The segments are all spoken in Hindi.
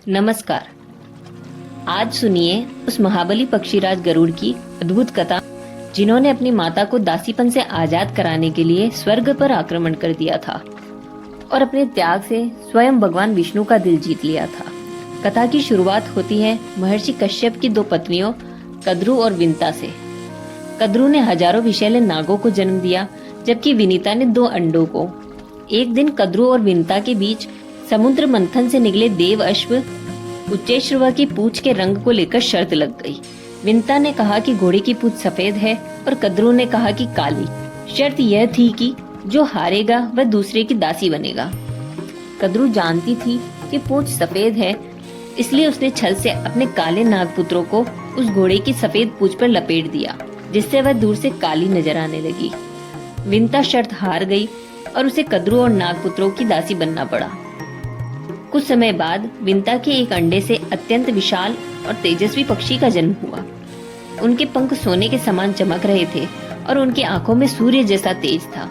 नमस्कार। आज सुनिए उस महाबली पक्षीराज गरुड़ की अद्भुत कथा, जिन्होंने अपनी माता को दासीपन से आजाद कराने के लिए स्वर्ग पर आक्रमण कर दिया था और अपने त्याग से स्वयं भगवान विष्णु का दिल जीत लिया था। कथा की शुरुआत होती है महर्षि कश्यप की दो पत्नियों कद्रु और विंता से। कद्रु ने हजारों विषैले नागों को जन्म दिया, जबकि विनीता ने 2 अंडों को। एक दिन कद्रु और विंता के बीच समुद्र मंथन से निकले देव अश्व उच्चैश्रवा की पूंछ के रंग को लेकर शर्त लग गई। विंता ने कहा कि घोड़े की पूंछ सफेद है और कद्रु ने कहा कि काली। शर्त यह थी कि जो हारेगा वह दूसरे की दासी बनेगा। कद्रु जानती थी कि पूंछ सफेद है, इसलिए उसने छल से अपने काले नागपुत्रों को उस घोड़े की सफेद पूंछ पर लपेट दिया, जिससे वह दूर से काली नजर आने लगी। विंता शर्त हार गई और उसे कद्रु और नागपुत्रों की दासी बनना पड़ा। कुछ समय बाद विंता के एक अंडे से अत्यंत विशाल और तेजस्वी पक्षी का जन्म हुआ। उनके पंख सोने के समान चमक रहे थे और उनकी आंखों में सूर्य जैसा तेज था।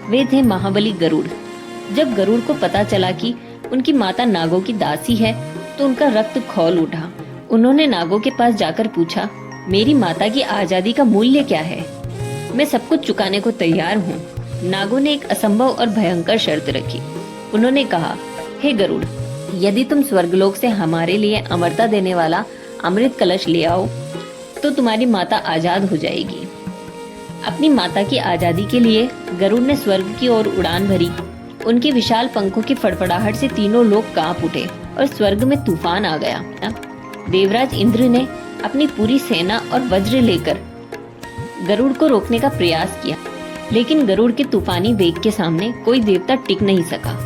वे थे महाबली गरुड़। जब गरुड़ को पता चला कि उनकी माता नागों की दासी है, तो उनका रक्त खौल उठा। उन्होंने नागों के पास जाकर पूछा, मेरी माता की आजादी का मूल्य क्या है? मैं सब कुछ चुकाने को तैयार हूँ। नागों ने एक असंभव और भयंकर शर्त रखी। उन्होंने कहा, हे गरुड़, यदि तुम स्वर्गलोक से हमारे लिए अमरता देने वाला अमृत कलश ले आओ, तो तुम्हारी माता आजाद हो जाएगी। अपनी माता की आजादी के लिए गरुड़ ने स्वर्ग की ओर उड़ान भरी। उनके विशाल पंखों की फड़फड़ाहट से तीनों लोग कांप उठे और स्वर्ग में तूफान आ गया। देवराज इंद्र ने अपनी पूरी सेना और वज्र लेकर गरुड़ को रोकने का प्रयास किया, लेकिन गरुड़ के तूफानी वेग के सामने कोई देवता टिक नहीं सका।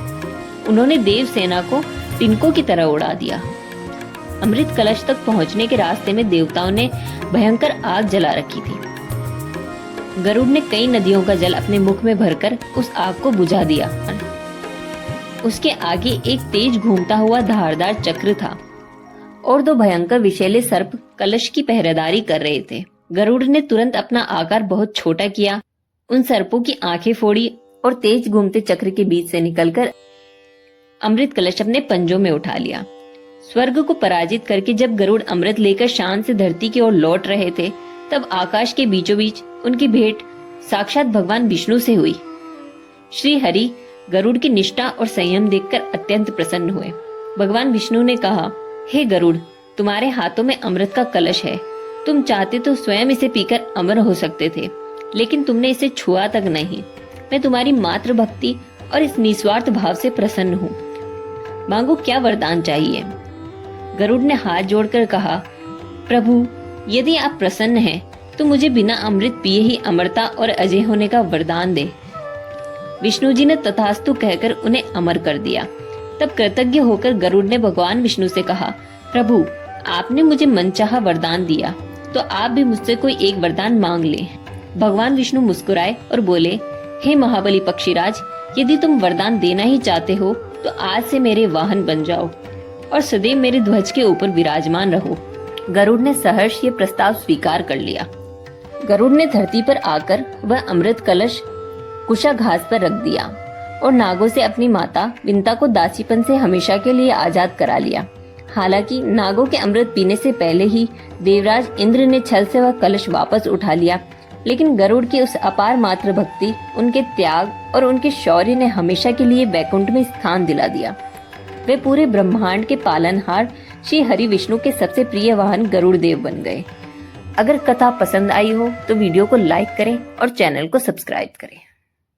उन्होंने देव सेना को तिनकों की तरह उड़ा दिया। अमृत कलश तक पहुंचने के रास्ते में देवताओं ने भयंकर आग जला रखी थी। गरुड़ ने कई नदियों का जल अपने मुख में भरकर उस आग को बुझा दिया। उसके आगे एक तेज घूमता हुआ धारदार चक्र था और 2 भयंकर विषैले सर्प कलश की पहरेदारी कर रहे थे। गरुड़ ने तुरंत अपना आकार बहुत छोटा किया, उन सर्पों की आंखें फोड़ी और तेज घूमते चक्र के बीच से निकलकर अमृत कलश अपने पंजों में उठा लिया। स्वर्ग को पराजित करके जब गरुड़ अमृत लेकर शान से धरती की ओर लौट रहे थे, तब आकाश के बीचों बीच उनकी भेंट साक्षात भगवान विष्णु से हुई। श्री हरि गरुड़ की निष्ठा और संयम देखकर अत्यंत प्रसन्न हुए। भगवान विष्णु ने कहा, हे गरुड़, तुम्हारे हाथों में अमृत का कलश है। तुम चाहते तो स्वयं इसे पीकर अमर हो सकते थे, लेकिन तुमने इसे छुआ तक नहीं। मैं तुम्हारी मातृ भक्ति और इस निस्वार्थ भाव से प्रसन्न हूँ। मांगो, क्या वरदान चाहिए? गरुड़ ने हाथ जोड़कर कहा, प्रभु, यदि आप प्रसन्न हैं, तो मुझे बिना अमृत पिए ही अमरता और अजय होने का वरदान दे। विष्णु जी ने तथास्तु कहकर उन्हें अमर कर दिया। तब कृतज्ञ होकर गरुड़ ने भगवान विष्णु से कहा, प्रभु, आपने मुझे मनचाहा वरदान दिया, तो आप भी मुझसे कोई एक वरदान मांग लें। भगवान विष्णु मुस्कुराए और बोले, हे महाबली पक्षीराज, यदि तुम वरदान देना ही चाहते हो, तो आज से मेरे वाहन बन जाओ और सदैव मेरे ध्वज के ऊपर विराजमान रहो। गरुड़ ने सहर्ष ये प्रस्ताव स्वीकार कर लिया। गरुड़ ने धरती पर आकर वह अमृत कलश कुशा घास पर रख दिया और नागों से अपनी माता विंता को दासीपन से हमेशा के लिए आजाद करा लिया। हालांकि नागों के अमृत पीने से पहले ही देवराज इंद्र ने छल से वह कलश वापस उठा लिया, लेकिन गरुड़ की उस अपार मातृ भक्ति, उनके त्याग और उनके शौर्य ने हमेशा के लिए वैकुंठ में स्थान दिला दिया। वे पूरे ब्रह्मांड के पालनहार श्री हरि विष्णु के सबसे प्रिय वाहन गरुड़ देव बन गए। अगर कथा पसंद आई हो तो वीडियो को लाइक करें और चैनल को सब्सक्राइब करें।